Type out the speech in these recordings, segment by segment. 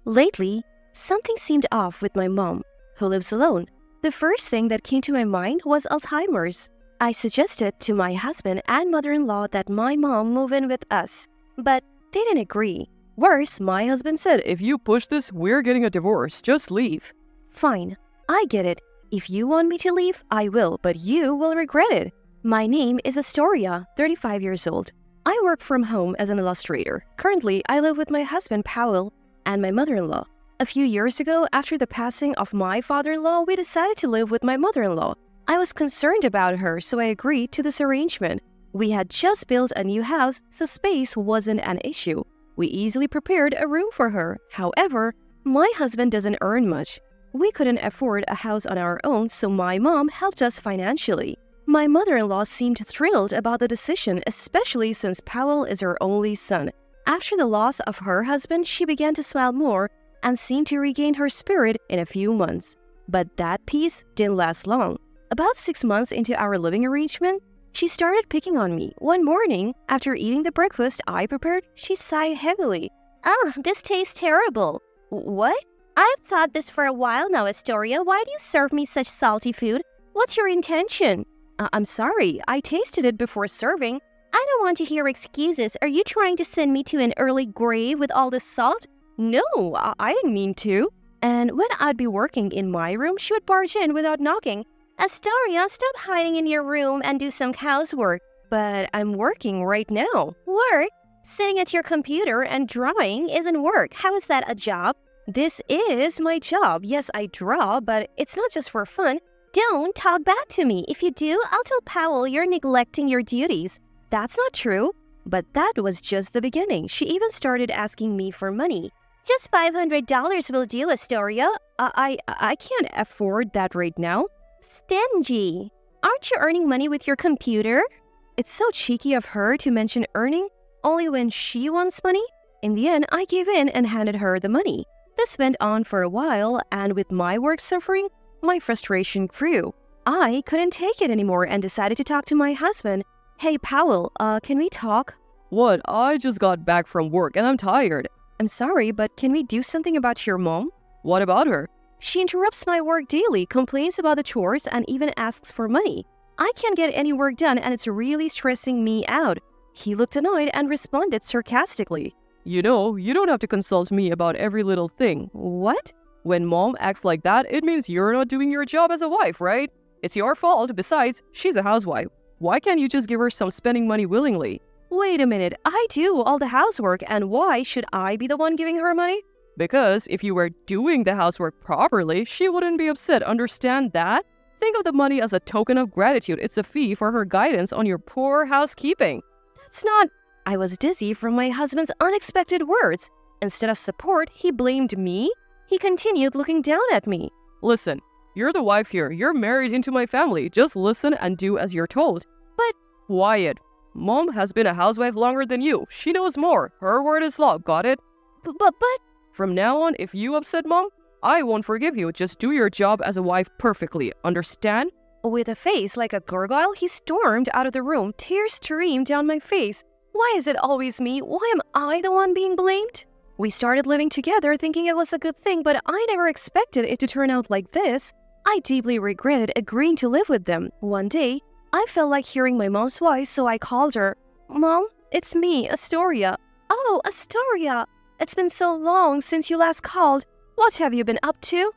Lately, something seemed off with my mom, who lives alone. The first thing that came to my mind was Alzheimer's. I suggested to my husband and mother-in-law that my mom move in with us, but they didn't agree. Worse, my husband said, If you push this, we're getting a divorce. Just leave. Fine, I get it. If you want me to leave, I will, but you will regret it. My name is Astoria, 35 years old. I work from home as an illustrator. Currently, I live with my husband, Powell, and my mother-in-law. A few years ago, after the passing of my father-in-law, we decided to live with my mother-in-law. I was concerned about her, so I agreed to this arrangement. We had just built a new house, so space wasn't an issue. We easily prepared a room for her. However, my husband doesn't earn much. We couldn't afford a house on our own, so my mom helped us financially. My mother-in-law seemed thrilled about the decision, especially since Powell is her only son. After the loss of her husband, she began to smile more and seemed to regain her spirit in a few months. But that peace didn't last long. About 6 months into our living arrangement, she started picking on me. One morning, after eating the breakfast I prepared, she sighed heavily. Oh, this tastes terrible. What? I've thought this for a while now, Astoria. Why do you serve me such salty food? What's your intention? I'm sorry. I tasted it before serving. I don't want to hear excuses. Are you trying to send me to an early grave with all this salt? No, I didn't mean to. And when I'd be working in my room, she would barge in without knocking. Astoria, stop hiding in your room and do some housework. But I'm working right now. Work? Sitting at your computer and drawing isn't work. How is that a job? This is my job. Yes, I draw, but it's not just for fun. Don't talk back to me. If you do, I'll tell Powell you're neglecting your duties. That's not true. But that was just the beginning. She even started asking me for money. Just $500 will do, Astoria. I can't afford that right now. Stingy. Aren't you earning money with your computer? It's so cheeky of her to mention earning only when she wants money. In the end, I gave in and handed her the money. This went on for a while, and with my work suffering, my frustration grew. I couldn't take it anymore and decided to talk to my husband. Hey, Powell, can we talk? What? I just got back from work and I'm tired. I'm sorry, but can we do something about your mom? What about her? She interrupts my work daily, complains about the chores, and even asks for money. I can't get any work done and it's really stressing me out. He looked annoyed and responded sarcastically. You know, you don't have to consult me about every little thing. What? When mom acts like that, it means you're not doing your job as a wife, right? It's your fault. Besides, she's a housewife. Why can't you just give her some spending money willingly? Wait a minute, I do all the housework, and why should I be the one giving her money? Because if you were doing the housework properly, she wouldn't be upset. Understand that? Think of the money as a token of gratitude. It's a fee for her guidance on your poor housekeeping. That's not... I was dizzy from my husband's unexpected words. Instead of support, he blamed me. He continued looking down at me. Listen, you're the wife here. You're married into my family. Just listen and do as you're told. But... Wyatt, mom has been a housewife longer than you. She knows more. Her word is law. Got it? But... From now on, if you upset mom, I won't forgive you. Just do your job as a wife perfectly. Understand? With a face like a gargoyle, he stormed out of the room. Tears streamed down my face. Why is it always me? Why am I the one being blamed? We started living together thinking it was a good thing, but I never expected it to turn out like this. I deeply regretted agreeing to live with them. One day, I felt like hearing my mom's voice, so I called her. Mom, it's me, Astoria. Oh, Astoria. It's been so long since you last called. What have you been up to?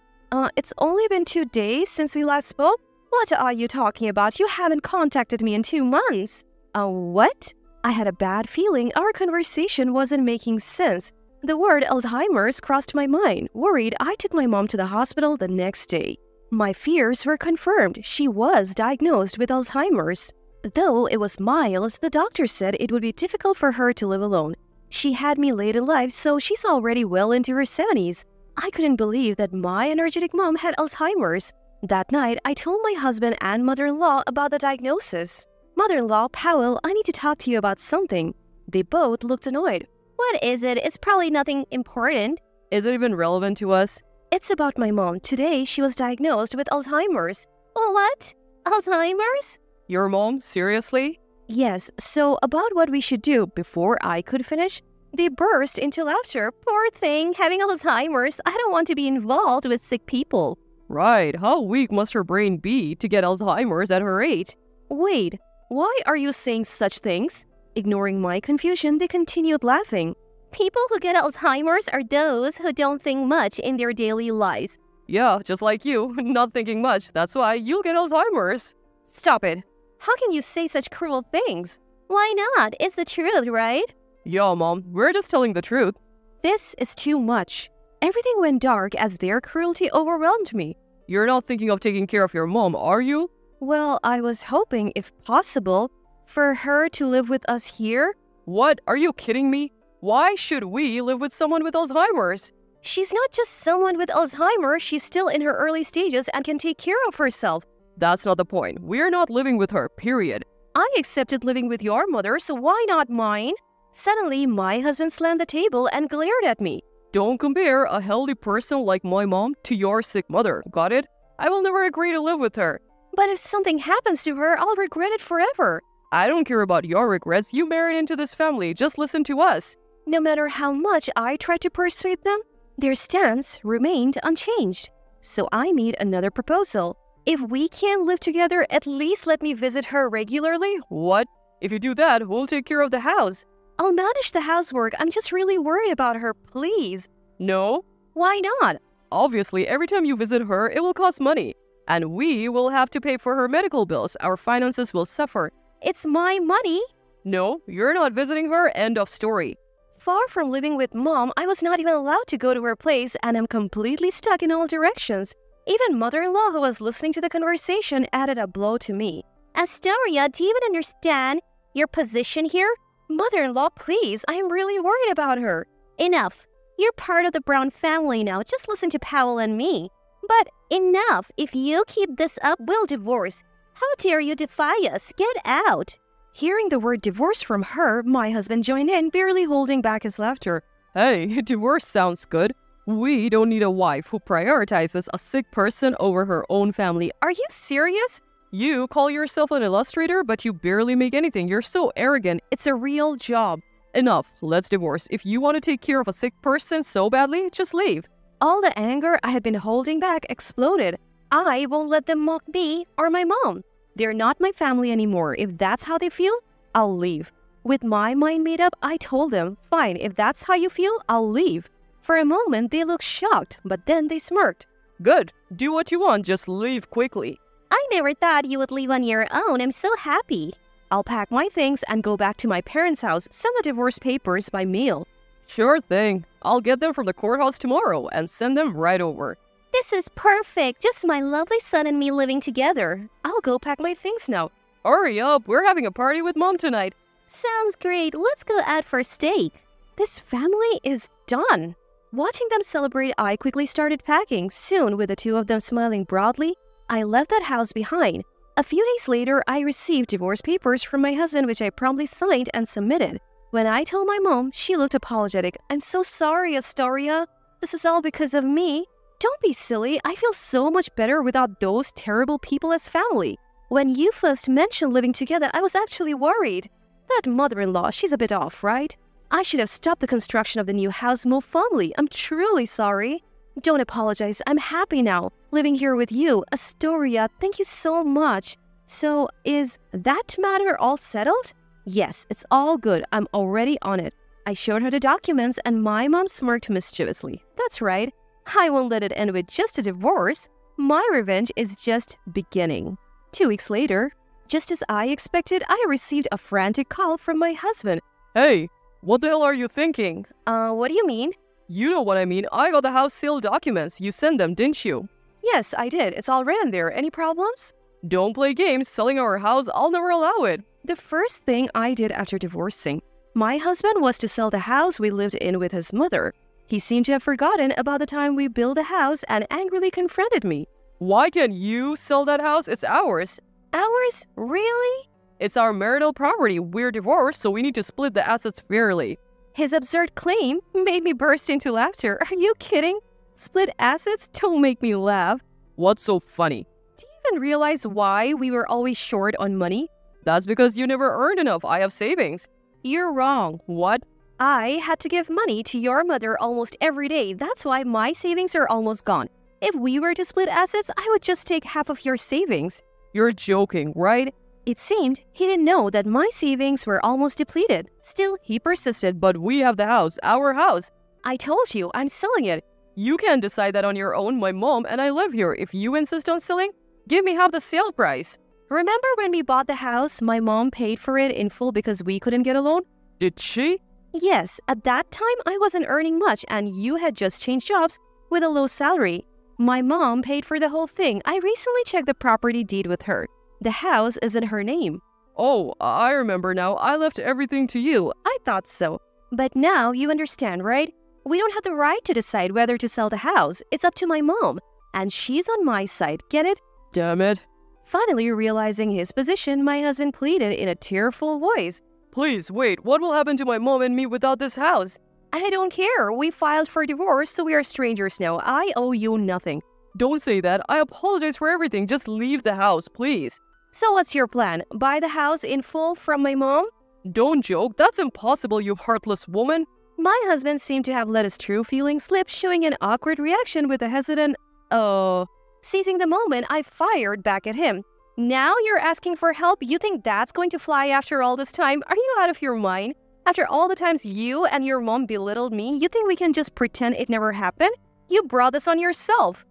It's only been 2 days since we last spoke. What are you talking about? You haven't contacted me in 2 months. What? I had a bad feeling our conversation wasn't making sense. The word Alzheimer's crossed my mind. Worried, I took my mom to the hospital the next day. My fears were confirmed. She was diagnosed with Alzheimer's. Though it was mild, the doctor said it would be difficult for her to live alone. She had me late in life, so she's already well into her 70s. I couldn't believe that my energetic mom had Alzheimer's. That night, I told my husband and mother-in-law about the diagnosis. Mother-in-law, Powell, I need to talk to you about something. They both looked annoyed. What is it? It's probably nothing important. Is it even relevant to us? It's about my mom. Today, she was diagnosed with Alzheimer's. What? Alzheimer's? Your mom? Seriously? Yes, so about what we should do. Before I could finish, They burst into laughter. Poor thing, having Alzheimer's. I don't want to be involved with sick people. Right, how weak must her brain be to get Alzheimer's at her age? Wait, why are you saying such things? Ignoring my confusion, they continued laughing. People who get Alzheimer's are those who don't think much in their daily lives. Yeah, just like you, not thinking much. That's why you'll get Alzheimer's. Stop it. How can you say such cruel things? Why not? It's the truth, right? Yeah, Mom, we're just telling the truth. This is too much. Everything went dark as their cruelty overwhelmed me. You're not thinking of taking care of your mom, are you? Well, I was hoping, if possible, for her to live with us here. What? Are you kidding me? Why should we live with someone with Alzheimer's? She's not just someone with Alzheimer's, she's still in her early stages and can take care of herself. That's not the point. We're not living with her, period. I accepted living with your mother, so why not mine? Suddenly, my husband slammed the table and glared at me. Don't compare a healthy person like my mom to your sick mother, got it? I will never agree to live with her. But if something happens to her, I'll regret it forever. I don't care about your regrets. You married into this family. Just listen to us. No matter how much I tried to persuade them, their stance remained unchanged. So I made another proposal. If we can't live together, at least let me visit her regularly. What? If you do that, who'll take care of the house? I'll manage the housework. I'm just really worried about her, please. No? Why not? Obviously, every time you visit her, it will cost money. And we will have to pay for her medical bills. Our finances will suffer. It's my money. No, you're not visiting her. End of story. Far from living with Mom, I was not even allowed to go to her place and I'm completely stuck in all directions. Even mother-in-law who was listening to the conversation added a blow to me. Astoria, do you even understand your position here? Mother-in-law, please, I am really worried about her. Enough. You're part of the Brown family now. Just listen to Powell and me. But enough. If you keep this up, we'll divorce. How dare you defy us? Get out. Hearing the word divorce from her, my husband joined in, barely holding back his laughter. Hey, divorce sounds good. We don't need a wife who prioritizes a sick person over her own family. Are you serious? You call yourself an illustrator, but you barely make anything. You're so arrogant. It's a real job. Enough. Let's divorce. If you want to take care of a sick person so badly, just leave. All the anger I had been holding back exploded. I won't let them mock me or my mom. They're not my family anymore. If that's how they feel, I'll leave. With my mind made up, I told them, fine, if that's how you feel, I'll leave. For a moment, they looked shocked, but then they smirked. Good. Do what you want. Just leave quickly. I never thought you would leave on your own. I'm so happy. I'll pack my things and go back to my parents' house, send the divorce papers by mail. Sure thing. I'll get them from the courthouse tomorrow and send them right over. This is perfect. Just my lovely son and me living together. I'll go pack my things now. Hurry up. We're having a party with Mom tonight. Sounds great. Let's go out for steak. This family is done. Watching them celebrate, I quickly started packing. Soon, with the two of them smiling broadly, I left that house behind. A few days later, I received divorce papers from my husband, which I promptly signed and submitted. When I told my mom, she looked apologetic. I'm so sorry, Astoria. This is all because of me. Don't be silly. I feel so much better without those terrible people as family. When you first mentioned living together, I was actually worried. That mother-in-law, she's a bit off, right? I should have stopped the construction of the new house more firmly. I'm truly sorry. Don't apologize. I'm happy now, living here with you. Astoria, thank you so much. So, is that matter all settled? Yes, it's all good. I'm already on it. I showed her the documents and my mom smirked mischievously. That's right. I won't let it end with just a divorce. My revenge is just beginning. 2 weeks later, just as I expected, I received a frantic call from my husband. Hey, what the hell are you thinking? What do you mean? You know what I mean. I got the house sale documents. You sent them, didn't you? Yes, I did. It's all written there. Any problems? Don't play games. Selling our house, I'll never allow it. The first thing I did after divorcing my husband was to sell the house we lived in with his mother. He seemed to have forgotten about the time we built the house and angrily confronted me. Why can't you sell that house? It's ours. Ours? Really? It's our marital property. We're divorced, so we need to split the assets fairly. His absurd claim made me burst into laughter. Are you kidding? Split assets? Don't make me laugh. What's so funny? Do you even realize why we were always short on money? That's because you never earned enough. I have savings. You're wrong. What? I had to give money to your mother almost every day. That's why my savings are almost gone. If we were to split assets, I would just take half of your savings. You're joking, right? It seemed he didn't know that my savings were almost depleted. Still, he persisted. But we have the house, our house. I told you, I'm selling it. You can't decide that on your own. My mom and I live here. If you insist on selling, give me half the sale price. Remember when we bought the house, my mom paid for it in full because we couldn't get a loan? Did she? Yes, at that time I wasn't earning much and you had just changed jobs with a low salary. My mom paid for the whole thing. I recently checked the property deed with her. The house is in her name. Oh, I remember now. I left everything to you. I thought so. But now you understand, right? We don't have the right to decide whether to sell the house. It's up to my mom. And she's on my side, get it? Damn it. Finally realizing his position, my husband pleaded in a tearful voice. Please, wait. What will happen to my mom and me without this house? I don't care. We filed for divorce, so we are strangers now. I owe you nothing. Don't say that. I apologize for everything. Just leave the house, please. So what's your plan? Buy the house in full from my mom? Don't joke. That's impossible, you heartless woman. My husband seemed to have let his true feelings slip, showing an awkward reaction with a hesitant, Seizing the moment, I fired back at him. Now you're asking for help? You think that's going to fly after all this time? Are you out of your mind? After all the times you and your mom belittled me, you think we can just pretend it never happened? You brought this on yourself.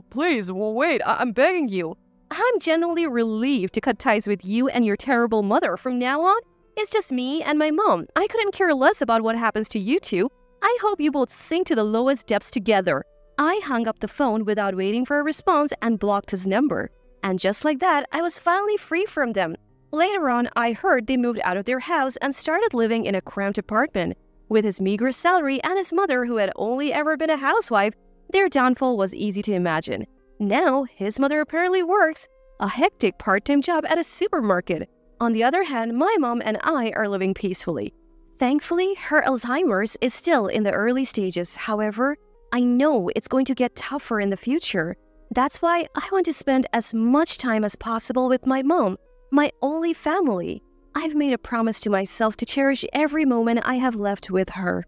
Please, wait. I'm begging you. I'm genuinely relieved to cut ties with you and your terrible mother. From now on, it's just me and my mom. I couldn't care less about what happens to you two. I hope you both sink to the lowest depths together. I hung up the phone without waiting for a response and blocked his number. And just like that, I was finally free from them. Later on, I heard they moved out of their house and started living in a cramped apartment. With his meager salary and his mother, who had only ever been a housewife, their downfall was easy to imagine. Now, his mother apparently works a hectic part-time job at a supermarket. On the other hand, my mom and I are living peacefully. Thankfully, her Alzheimer's is still in the early stages. However, I know it's going to get tougher in the future. That's why I want to spend as much time as possible with my mom, my only family. I've made a promise to myself to cherish every moment I have left with her.